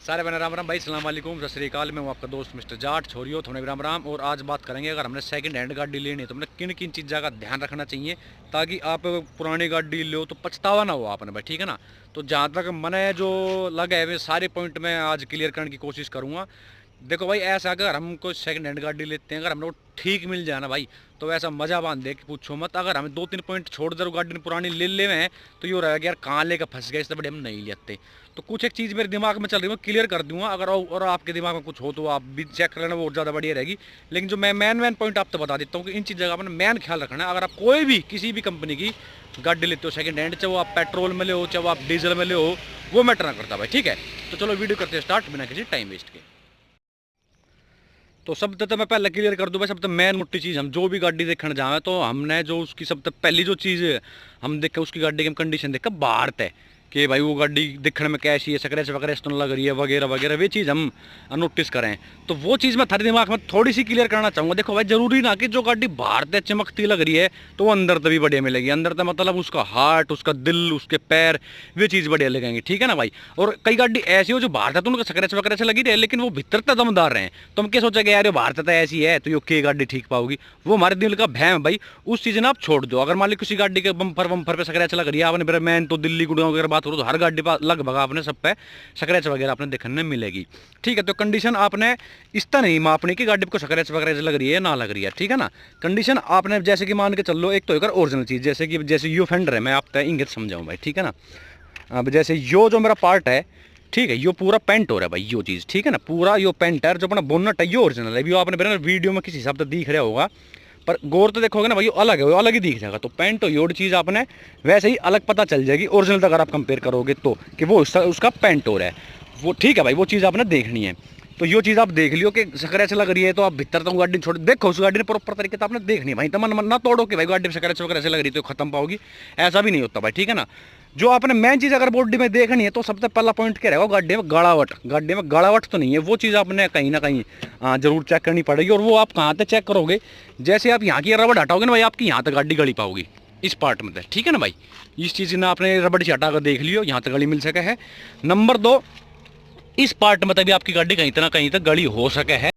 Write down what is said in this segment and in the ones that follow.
सारे बने राम राम भाई, सलाम वालेकुम, सत श्री अकाल। मैं हूँ आपका दोस्त मिस्टर जाट छोरियो थोड़े राम राम। और आज बात करेंगे, अगर हमने सेकंड हैंड गाड़ी लेनी है तो हमने किन किन चीज़ों का ध्यान रखना चाहिए ताकि आप पुरानी गाड़ी लो तो पछतावा ना हो आपने भाई, ठीक है ना। तो जहाँ तक मैंने जो लगा है वे सारे पॉइंट में आज क्लियर करने की कोशिश करूँगा। देखो भाई, ऐसा अगर हम कोई सेकंड हैंड गाड़ी लेते हैं, अगर हमने वो ठीक मिल जाए ना भाई, तो ऐसा मजा बांध दे कि पूछो मत। अगर हमें 2-3 पॉइंट छोड़ दे गाड़ी पुरानी ले ले हैं तो ये रहेगा यार कहाँ लेकर फंस गए, इससे बड़े हम नहीं लेते। तो कुछ एक चीज़ मेरे दिमाग में चल रही है, मैं क्लियर कर दूंगा। अगर और आपके दिमाग में कुछ हो तो आप भी चेक कर लेना, वो ज़्यादा बढ़िया रहेगी। लेकिन जो मैं मेन पॉइंट आपको बता देता हूँ कि इन चीज़ों का अपना मेन ख्याल रखना है। अगर आप कोई भी किसी भी कंपनी की गाड़ी लेते हो सेकंड हैंड, चाहे वो आप पेट्रोल में ले हो चाहे वो आप डीजल में ले हो, वो मैटर ना करता भाई, ठीक है। तो चलो वीडियो करते हैं स्टार्ट बिना किसी टाइम वेस्ट के। तो सब तो मैं पहले क्लियर कर दूं भाई, सब तो मेन मोटी चीज़, हम जो भी गाड़ी देखने जाए तो हमने जो उसकी सब तो पहली जो चीज़ हम देखें उसकी गाड़ी की कंडीशन देख बाहर तय कि भाई वो गाड़ी दिखने में कैसी है, स्क्रैच वगैरह तो लग रही है वगैरह वगैरह, वे चीज़ हम नोटिस करें। तो वो चीज़ मैं थारे दिमाग में थोड़ी सी क्लियर करना चाहूँगा। देखो भाई, जरूरी ना कि जो गाड़ी बाहर तय चमकती लग रही है तो वो अंदर तभी बढ़िया मिलेगी। अंदर तक मतलब उसका हार्ट, उसका दिल, उसके पैर, वे चीज़ बढ़िया लगेंगे, ठीक है ना भाई। और कई गाड़ी ऐसी हो जो बाहर तक तो उनका स्क्रैच वगैरह से लगी रहे लेकिन वो भीतर तक दमदार रहे। तो हम क्या सोचेंगे यार बाहर तक ऐसी है तो ये के गाड़ी ठीक पाओगी, वो हमारे दिल का भैम भाई। उस चीज़ ना आप छोड़ दो। अगर मान लो किसी गाड़ी के बम्पर पे स्क्रैच लग रही है, आपने मेरा मैन तो दिल्ली गुड़गांव वगैरह बात करो तो हर गाड़ी पर लगभग आपने सब पे स्क्रैच वगैरह आपने देखने मिलेगी, ठीक है। तो कंडीशन आपने इस तरह नहीं मापनी कि गाड़ी को स्क्रैच वगैरह लग रही है ना लग रही है, ठीक है ना। कंडीशन आपने जैसे कि मान के चल लो, एक तो ओरिजिनल चीज़ जैसे यो फेंडर है, मैं आप इंगित समझाऊँ भाई, ठीक है ना। अब जैसे यो जो मेरा पार्ट है, ठीक है, यो पूरा पेंट हो रहा है भाई, यो चीज़ ठीक है ना, पूरा यो पेंट है। जो अपना बोनट है यो ओरिजिनल है, यो आपने मेरा वीडियो में किसी हिसाब से दिख रहा होगा, पर गौर तो देखोगे ना भाई, अलग है, वो अलग ही दिख जाएगा। तो पेंट और योड चीज़ आपने वैसे ही अलग पता चल जाएगी ओरिजिनल तक अगर आप कंपेयर करोगे तो, कि वो उसका पेंट हो रहा है वो, ठीक है भाई। वो चीज़ आपने देखनी है। तो ये चीज़ आप देख लियो कि स्क्रैच लग रही है तो आप भीतर तक गाड़ी छोड़ देखो, उस गाड़ी ने प्रॉपर तरीके से आपने देखनी है भाई। तो मन ना तोड़ो कि भाई गाड़ी में स्क्रैच वगैरह से लग रही तो खत्म पाओगी, ऐसा भी नहीं होता भाई, ठीक है ना। जो आपने मेन चीज़ अगर बॉडी में देखनी है तो सबसे पहला पॉइंट क्या रहेगा, गाड़ी में गड़ावट। गाड़ी में गड़ावट तो नहीं है, वो चीज़ आपने कहीं ना कहीं जरूर चेक करनी पड़ेगी। और वो आप कहाँ तक चेक करोगे, जैसे आप यहाँ की रबड़ हटाओगे ना भाई, आपकी यहाँ तक गाड़ी गड़ी पाओगी इस पार्ट में, ठीक है ना भाई। इस चीज़ ने आपने रबड़ से हटा कर देख लियो, यहाँ तक गड़ी मिल सके है। नंबर 2, इस पार्ट में तभी आपकी गाड़ी कहीं तक गड़ी हो सके है।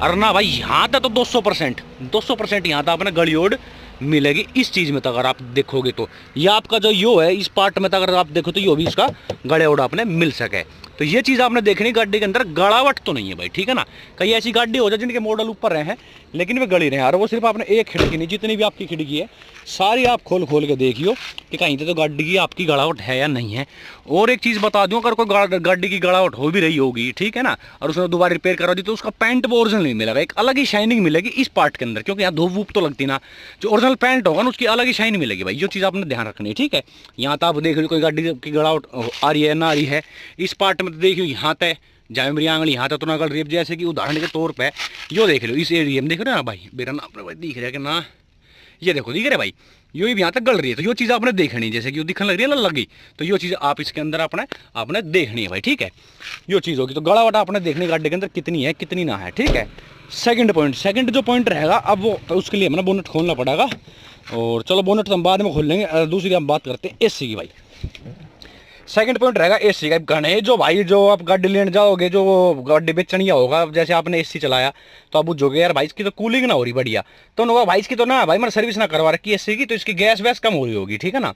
और ना भाई यहाँ तक तो 200% यहाँ तक अपने गड़ी ओड मिलेगी इस चीज़ में। तो अगर आप देखोगे तो ये आपका जो यो है इस पार्ट में, तो अगर आप देखो तो यो भी इसका गड़े ओड आपने मिल सके। तो ये चीज़ आपने देखनी, गाड़ी के अंदर गड़ावट तो नहीं है भाई, ठीक है ना। कई ऐसी गाड़ी हो जाए जिनके मॉडल ऊपर रहे हैं लेकिन वे गड़ी रहे हैं, और वो सिर्फ आपने एक खिड़की नहीं, जितनी भी आपकी खिड़की है सारी आप खोल के देखियो कि कहीं तो गाड़ी की आपकी गड़ावट है या नहीं है। और एक चीज़ बता दूं, अगर कोई गाड़ी की गड़ावट हो भी रही होगी, ठीक है ना, और उसने दोबारा रिपेयर करा दी तो उसका पेंट वो ओरिजिनल नहीं मिलेगा, एक अलग ही शाइनिंग मिलेगी इस पार्ट के अंदर, क्योंकि यहाँ धूप वूप तो लगती ना। जो ओरिजिनल पेंट होगा ना उसकी अलग ही शाइन मिलेगी भाई, ये चीज़ आपने ध्यान रखनी है, ठीक है। यहाँ तो आप देख लो कोई गाड़ी की गड़ावट आ रही है ना आ रही है, इस पार्ट में देखियो यहाँ तय जाए मेरी आंगली यहाँ तक तो ना गल रही है। जैसे कि उदाहरण के तौर पे यो देख लो, इस एरिया में देख रहे हो ना भाई, मेरा ना भाई दिख रहा है कि ना, ये देखो दिख रहा है भाई, यो भी यहाँ तक गल रही है। तो ये चीज़ आपने देखनी, जैसे कि वो दिखने लग रही है ना लगी, तो ये चीज़ आप इसके अंदर आपने देखनी है भाई, ठीक है। ये चीज़ होगी तो गड़ावट आपने देखनी गाड़ी के अंदर कितनी है कितनी ना है, ठीक है। सेकंड जो पॉइंट रहेगा, अब वो उसके लिए हमें बोनट खोलना पड़ेगा। और चलो बोनट तो हम बाद में खोल लेंगे, दूसरी हम बात करते हैं एसी की भाई। सेकंड पॉइंट रहेगा एसी का। गणे जो भाई, जो आप गाड़ी लेने जाओगे, जो गाड़ी बेचनी होगा, जैसे आपने एसी चलाया तो आप बुझोगे यार भाई इसकी तो कूलिंग ना हो रही बढ़िया, तो उन्होंने भाई इसकी तो ना भाई मैंने सर्विस ना करवा रखी एसी की, तो इसकी गैस वैस कम हो रही होगी, ठीक है ना।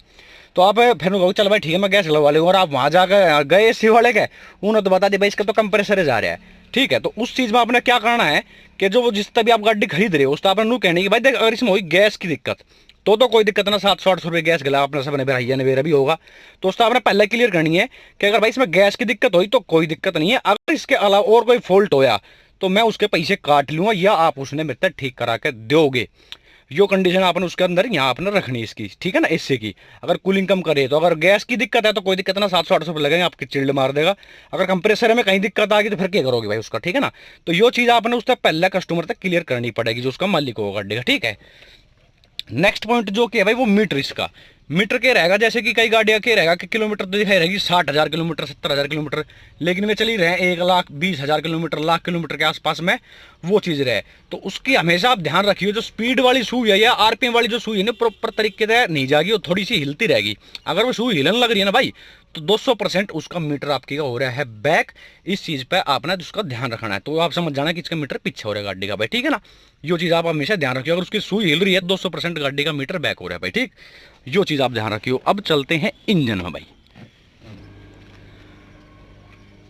तो आप फिर कहोगे चल भाई ठीक है मैं गैस लगवा लूँगा, और आप वहाँ जाकर गए एसी वाले के, उन्होंने तो बता दिया भाई इसका तो कंप्रेसर जा रहा है, ठीक है। तो उस चीज़ में आपने क्या करना है कि जो जिस तभी आप गाड़ी खरीद रहे हो उस तो आपने नू कहने की भाई देख, अगर इसमें हुई गैस की दिक्कत तो कोई दिक्कत ना, 700-800 रुपये गैस गला अपना सब ने भैया ने मेरा भी होगा। तो उसका आपने पहले क्लियर करनी है कि अगर भाई इसमें गैस की दिक्कत हुई तो कोई दिक्कत नहीं है, अगर इसके अलावा और कोई फॉल्ट होया तो मैं उसके पैसे काट लूँगा या आप उसने मेरे तक ठीक करा के दोगे। यो कंडीशन आपने उसके अंदर यहाँ आपने रखनी इसकी, ठीक है ना। इससे की अगर कूलिंग कम करे तो, अगर गैस की दिक्कत है तो कोई दिक्कत ना, 700-800 लगेंगे, आपकी चिल्ड मार देगा। अगर कंप्रेसर में कहीं दिक्कत आ गई तो फिर क्या करोगे भाई उसका, ठीक है ना। तो यो चीज़ आपने उससे पहले कस्टमर तक क्लियर करनी पड़ेगी जो उसका मालिक होगा गाड़ी का, ठीक है। नेक्स्ट पॉइंट जो कि है भाई वो मीटर, इसका मीटर के रहेगा, जैसे कि कई गाड़ियाँ के रहेगा कि किलोमीटर तो दिखाई रहेगी 60,000 किलोमीटर 70,000 किलोमीटर, लेकिन वे चली रहे 1,20,000 किलोमीटर लाख किलोमीटर के आसपास में वो चीज़ रहे। तो उसकी हमेशा आप ध्यान रखिए, जो स्पीड वाली सुई है या आरपीएम वाली जो सुई है ना प्रॉपर तरीके से नहीं जाएगी, वो थोड़ी सी हिलती रहेगी। अगर वो सुई हिलन लग रही है ना भाई तो 200% उसका मीटर आपकी का हो रहा है बैक। इस चीज़ पे आपने उसका ध्यान रखना है। तो आप समझ जाना कि इसका मीटर पीछे हो रहा है गाड़ी का भाई, ठीक है ना। यो चीज़ आप हमेशा ध्यान रखिए। अगर उसकी सुई हिल रही है 200% गाड़ी का मीटर बैक हो रहा है भाई, ठीक। यो चीज़ आप ध्यान रखियो। अब चलते हैं इंजन में भाई।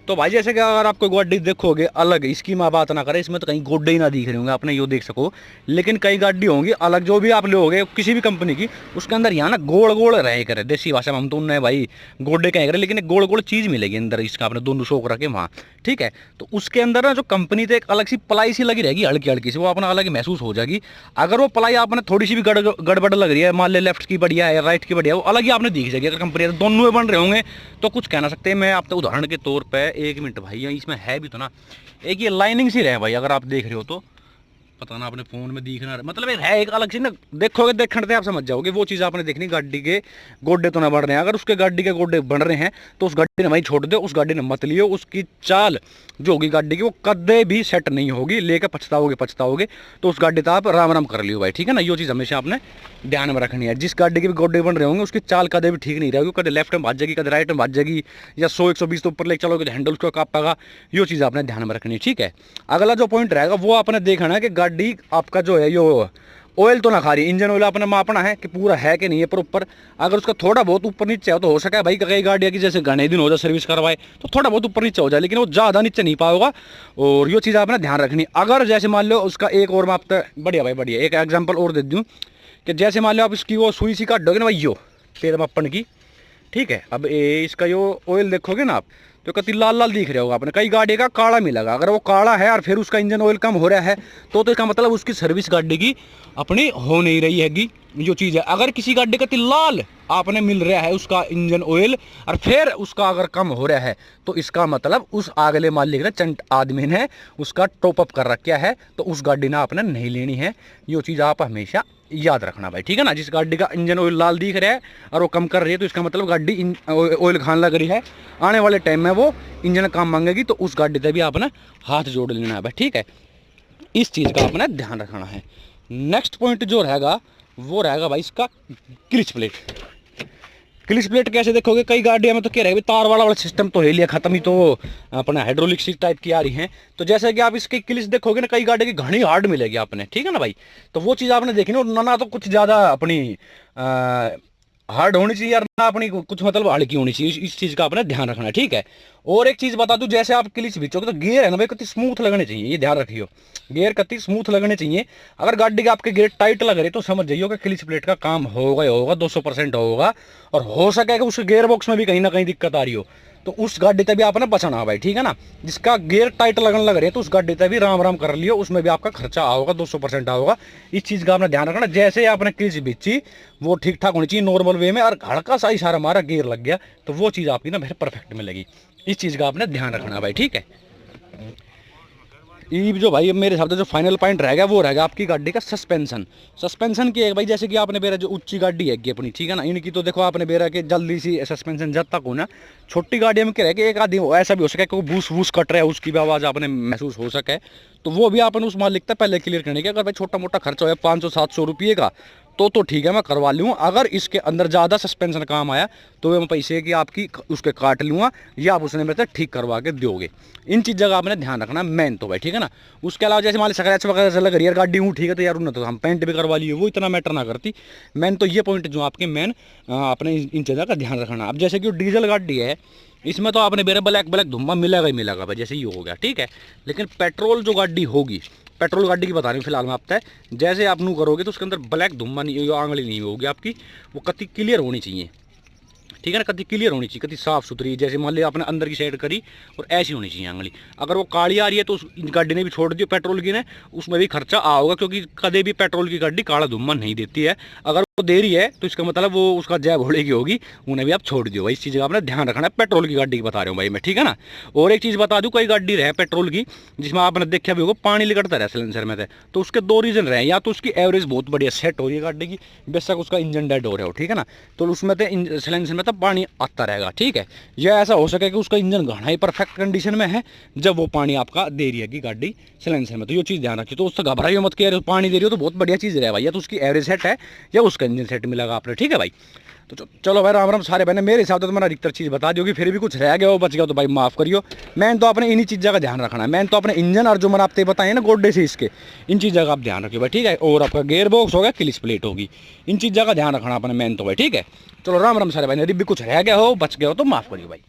तो भाई जैसे कि अगर आपको गाड़ी देखोगे अलग, इसकी मैं बात ना करें, इसमें तो कहीं गोड्डे ही ना दिख रहे होंगे आपने, यो देख सको। लेकिन कई गाड़ी होंगी अलग, जो भी आप लोगे किसी भी कंपनी की, उसके अंदर यहाँ ना गोल गोल रहे करे, देसी भाषा में हम तो उन्हें भाई गोड्डे कहे करे, लेकिन एक गोल गोल चीज़ मिलेगी अंदर इसका, आपने दोनों शौक रखे वहाँ, ठीक है। तो उसके अंदर ना जो कंपनी तो एक अलग सी पलाई सी लगी रहेगी, हल्की हल्की सी, वो अपना अलग महसूस हो जाएगी। अगर वो पलाई आपने थोड़ी सी भी गड़बड़ लग रही है, मान ले लेफ्ट की बढ़िया है या राइट की बढ़िया है, वो अलग ही आपने दिख जाएगी। अगर कंपनी दोनों में बन रहे होंगे तो कुछ कह ना सकते। मैं आपको उदाहरण के तौर पर 1 मिनट भाई, इसमें है भी तो ना एक ये लाइनिंग सी रहे भाई, अगर आप देख रहे हो तो पता ना अपने फोन में दिखना, मतलब है एक अलग सी ना, देखोगे देखने आप समझ जाओगे। वो चीज़ आपने देखनी, गाड़ी के गोड्डे तो ना बढ़ रहे हैं। अगर उसके गाड़ी के गोड्डे बढ़ रहे हैं तो उस गाड़ी ने भाई छोड़ दो, उस गाड़ी ने मत लियो। उसकी चाल जो होगी गाड़ी की वो कदे भी सेट नहीं होगी, लेकर पछताओगे। तो उस गाड़ी तो आप राम राम कर लियो भाई, ठीक है ना। ये चीज़ हमेशा आपने ध्यान में रखनी है। जिस गाड़ी के भी गोड्डे बन रहे होंगे उसकी चाल कदे भी ठीक नहीं रहेगी, कदे लेफ्ट में भाज जाएगी, कदे राइट में भाज जाएगी, या 100-120 तो ऊपर लेके चलोगे तो हैंडल उसको कापेगा। ये चीज़ आपने ध्यान में रखनी है, ठीक है। अगला जो पॉइंट रहेगा वो आपने देखना है कि गाड़ी आपका जो है यो ऑयल तो ना खा रही। इंजन ऑयल अपने मापना है कि पूरा है कि नहीं है प्रॉपर। अगर उसका थोड़ा बहुत ऊपर नीचे हो तो हो सके भाई, कई गाड़ियाँ की जैसे घने दिन हो जाए सर्विस करवाए तो थोड़ा बहुत ऊपर नीचे हो जाए, लेकिन वो ज़्यादा नीचे नहीं पाएगा। और ये चीज़ आपने ध्यान रखनी। अगर जैसे मान लो उसका एक और मापता, बढ़िया भाई बढ़िया, एक एग्जाम्पल और दे दूँ कि जैसे मान लो आप इसकी वो सुई सी काटोगे ना भाई, यो तेल मापन की, ठीक है। अब इसका यो ऑयल देखोगे ना आप तो कति लाल लाल दिख रहा होगा आपने, कई गाड़ी का काला मिलेगा। अगर वो काला है और फिर उसका इंजन ऑयल कम हो रहा है तो इसका मतलब उसकी सर्विस गाड़ी की अपनी हो नहीं रही हैगी, जो चीज़ है। अगर किसी गाड़ी का लाल आपने मिल रहा है उसका इंजन ऑयल और फिर उसका अगर कम हो रहा है तो इसका मतलब उस अगले मालिक ने चंट आदमी ने उसका टॉपअप कर रखा है, तो उस गाड़ी ने आपने नहीं लेनी है। ये चीज़ आप हमेशा याद रखना भाई, ठीक है ना। जिस गाड़ी का इंजन ऑयल लाल दिख रहा है और वो कम कर रही है तो इसका मतलब गाड़ी ऑयल खान लग रही है, आने वाले टाइम में वो इंजन काम मांगेगी, तो उस गाड़ी से भी आपने हाथ जोड़ लेना है भाई, ठीक है। इस चीज़ का आपने ध्यान रखना है। नेक्स्ट पॉइंट जो रहेगा वो रहेगा भाई इसका क्लिच प्लेट। क्लिच प्लेट कैसे देखोगे, कई गाड़ियों में तो क्या रहेगा तार वाला सिस्टम तो है लिया खत्म ही, तो अपना हाइड्रोलिक सी टाइप की आ रही है। तो जैसे कि आप इसकी क्लिच देखोगे ना, कई गाड़ी की घनी हार्ड मिलेगी आपने, ठीक है ना भाई। तो वो चीज़ आपने देखी ना तो कुछ ज़्यादा अपनी हार्ड होनी चाहिए यार, ना अपनी कुछ मतलब हल्की होनी चाहिए। इस चीज़ का आपने ध्यान रखना है, ठीक है। और एक चीज़ बता दूं, जैसे आप क्लिच खींचोगे तो गियर है ना भाई कति स्मूथ लगने चाहिए, ये ध्यान रखियो। गियर कति स्मूथ लगने चाहिए। अगर गाड़ी के आपके गियर टाइट लग रहे तो समझ जाइए कि क्लिच प्लेट का काम होगा ही होगा, 200% होगा। और हो सके कि उसके गियर बॉक्स में भी कहीं ना कहीं दिक्कत आ रही हो, तो उस गाड़ी तभी आपने बचाना भाई, ठीक है ना। जिसका गियर टाइट लगने लग रहे हैं तो उस गाड़ी तभी राम राम कर लियो, उसमें भी आपका खर्चा आओगा, 200% आओगा। इस चीज़ का आपने ध्यान रखना। जैसे आपने क्लिच बिछी वो ठीक ठाक होनी चाहिए नॉर्मल वे में, और हल्का सा इशारा हमारा गियर लग गया तो वो चीज़ आपकी ना फिर परफेक्ट मिलेगी। इस चीज़ का आपने ध्यान रखना भाई, ठीक है। ये जो भाई मेरे हिसाब से जो फाइनल पॉइंट रहेगा वो रहेगा आपकी गाड़ी का सस्पेंशन। सस्पेंशन की है भाई, जैसे कि आपने बेरा जो ऊंची गाड़ी है अपनी, ठीक है ना, इनकी तो देखो आपने बेरा के जल्दी सी सस्पेंशन जब तक हो ना। छोटी गाड़ियों में क्या है कि एक आदमी ऐसा भी हो सके कि बूस वूस कट रहा है, उसकी भी आवाज़ आपने महसूस हो सके, तो वो भी आपने उस मालिक तक पहले क्लियर करने के। अगर भाई छोटा मोटा खर्चा हो 500-700 रुपये का तो ठीक है मैं करवा लूँ। अगर इसके अंदर ज़्यादा सस्पेंशन काम आया तो मैं पैसे की आपकी उसके काट लूँगा, या आप उसने मेरे से ठीक करवा के दोगे। इन चीज़ों का आपने ध्यान रखना मेन तो भाई, ठीक है ना। उसके अलावा जैसे मान स्क्रैच वगैरह से लग रही है गाड़ी हूँ, ठीक है, तो यार उन्हें तो हम पेंट भी करवा लिए, वो इतना मैटर ना करती। मेन तो ये पॉइंट जो आपके मेन अपने इन चीज़ों का ध्यान रखना। अब जैसे कि डीजल गाड़ी है, इसमें तो आपने मेरे ब्लैक धुम्मा मिलेगा ही मिलेगा भाई, जैसे ये हो गया, ठीक है। लेकिन पेट्रोल जो गाड़ी होगी, पेट्रोल गाड़ी की बता रही हूँ फिलहाल मैं आपको, जैसे आप नू करोगे तो उसके अंदर ब्लैक धुम्मा नहीं, आंगली नहीं होगी आपकी, वो कति क्लियर होनी चाहिए, ठीक है ना। कति क्लियर होनी चाहिए, कति साफ सुथरी। जैसे मान लिया आपने अंदर की साइड करी और ऐसी होनी चाहिए आंगली। अगर वो काली आ रही है तो उस गाड़ी ने भी छोड़ दियो पेट्रोल की ने, उसमें भी खर्चा आओगा, क्योंकि कदे भी पेट्रोल की गाड़ी काला धुम्मा नहीं देती है। अगर वो दे रही है तो इसका मतलब वो उसका जय घोड़े की होगी, उन्हें भी आप छोड़ दियो भाई। इस चीज़ का आपने ध्यान रखना है, पेट्रोल की गाड़ी की बता रहा हूँ भाई मैं, ठीक है ना। और एक चीज़ बता दूँ, कई गाड़ी रहे पेट्रोल की जिसमें आपने देखा भी होगा पानी निकलता रहा सिलेंसर में, तो उसके दो रीज़न रहे। या तो उसकी एवरेज बहुत बढ़िया सेट हो रही है गाड़ी की, बेशक उसका इंजन डेड हो रहा हो, ठीक है ना, तो उसमें तो सिलेंसर में तो पानी आता रहेगा, ठीक है। या ऐसा हो सके कि उसका इंजन घना ही परफेक्ट कंडीशन में है जब वो पानी आपका दे रही है कि गाड़ी सिलेंसर में, तो ये चीज़ ध्यान रखिए। तो उससे घबराइए मत कि पानी दे रही हो तो बहुत बढ़िया चीज़ है भाई, या तो उसकी एवरेज सेट है या उसका इंजन सेट मिलेगा आपने, ठीक है भाई। तो चलो भाई राम राम सारे भाई ने मेरे हिसाब से तो मैंने अधिकतर चीज़ बता दी होगी, फिर भी कुछ रह गया हो बच गया तो भाई माफ़ करियो। मैंने तो अपने इन्हीं चीज़ों का ध्यान रखना है, मैंने तो अपने इंजन और जो मैंने आपसे बताए ना गोड्डे से इसके, इन चीज़ों का आप ध्यान रखियो भाई, ठीक है। और आपका गेयर बॉक्स होगा, क्लिच प्लेट होगी, इन चीज़ों का ध्यान रखना अपने मैन तो भाई, ठीक है। चलो राम राम सारे भाई ने, यदि भी कुछ रह गया हो बच गया हो तो माफ़ करियो भाई।